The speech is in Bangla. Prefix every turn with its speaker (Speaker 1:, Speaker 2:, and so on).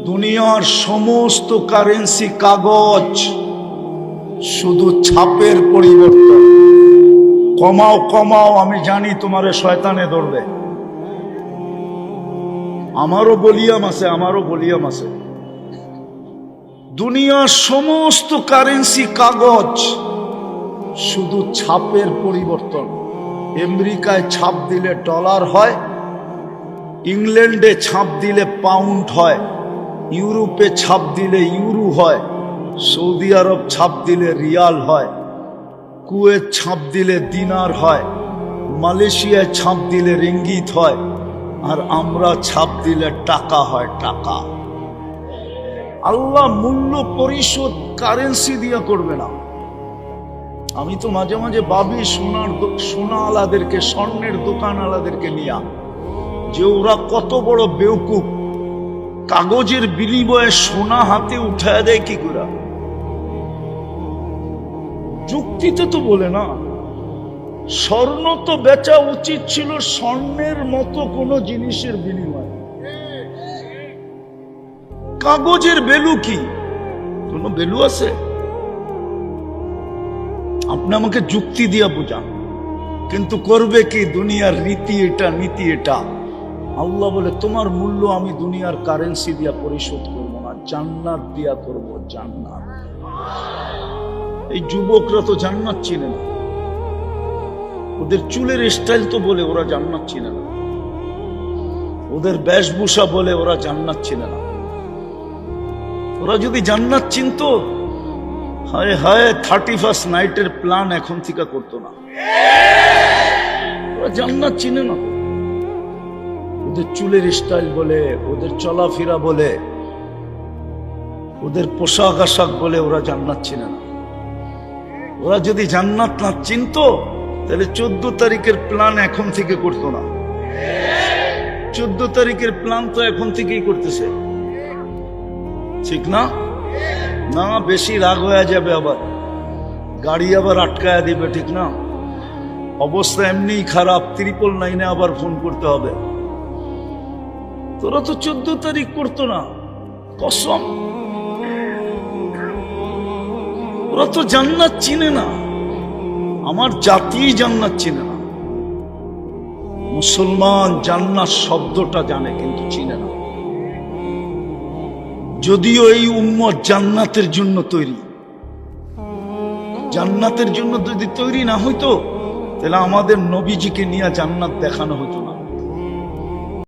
Speaker 1: দুনিয়ার সমস্ত কারেন্সি কাগজ, শুধু ছাপের পরিবর্তন। কমাও কমাও, আমি জানি তোমারে শয়তানে ধরবে। আমারও বলিয়াম আছে। দুনিয়ার সমস্ত কারেন্সি কাগজ, শুধু ছাপের পরিবর্তন। আমেরিকায় ছাপ দিলে ডলার হয়, ইংল্যান্ডে ছাপ দিলে পাউন্ড হয়, ইউরোপে ছাপ দিলে ইউরো হয়, সৌদি আরব ছাপ দিলে রিয়াল হয়, কুয়েত ছাপ দিলে দিনার হয়, মালয়েশিয়ায় ছাপ দিলে রিঙ্গিত হয়, আর আমরা ছাপ দিলে টাকা হয়। টাকা আল্লাহ মূল্য পরিশোধ কারেন্সি দিয়ে করবে না। আমি তো মাঝে মাঝে ভাবি সোনা আলাদেরকে, স্বর্ণের দোকান আলাদেরকে নিয়ে, যে ওরা কত বড় বেউকুফ। কাগজের বিনিময়ে সোনা হাতে উঠায় দেয় কি করে? যুক্তিতে তো বলে না। স্বর্ণ তো বেচা উচিত ছিল স্বর্ণের মতো কোনো জিনিসের বিনিময়ে। কাগজের ভ্যালু কি? কোনো ভ্যালু আছে? আপনি আমাকে যুক্তি দিয়া বুঝান। কিন্তু করবে কি? দুনিয়ার রীতি এটা, নীতি এটা। আল্লাহ বলে তোমার মূল্য আমি দুনিয়ার কারেন্সি দিয়া পরিশোধ করবো না, জান্নাত দিয়া করব। জান্নাত। এই যুবকরা তো জান্নাত চিনে না। ওদের চুলের স্টাইল তো বলে ওরা জান্নাত চিনে না। ওদের বেশভূষা বলে ওরা জান্নাত চিনে না। ওরা যদি জান্নাত চিনতো, হায় হায় 31st নাইটের প্ল্যান এখন থেকে করতো না। ওরা জান্নাত চিনে না। ওদের চুলের স্টাইল বলে, ওদের চলাফেরা বলে, ওদের পোশাক আশাক বলে ওরা জান্নাত চিনে না। ওরা যদি জান্নাত না চিনতো, তাহলে 14 তারিখের প্ল্যান এখন থেকে করতো না। 14 তারিখের প্ল্যান তো এখন থেকেই করতেছে, ঠিক না? না, বেশি রাগ হয়ে যাবে, আবার গাড়ি আবার আটকায়া দিবে, ঠিক না? অবস্থা এমনিই খারাপ, 999 আবার ফোন করতে হবে। তোরা তো 14 তারিখ করতো না, কসম। ওরা তো জান্নাত চিনে না। আমার জাতি জান্নাত চিনে না। মুসলমান জান্নাত শব্দটা জানে কিন্তু চিনে না। যদিও এই উম্মত জান্নাতের জন্য তৈরি। জান্নাতের জন্য যদি তৈরি না হইতো, তাহলে আমাদের নবীজিকে নিয়ে জান্নাত দেখানো হতো না।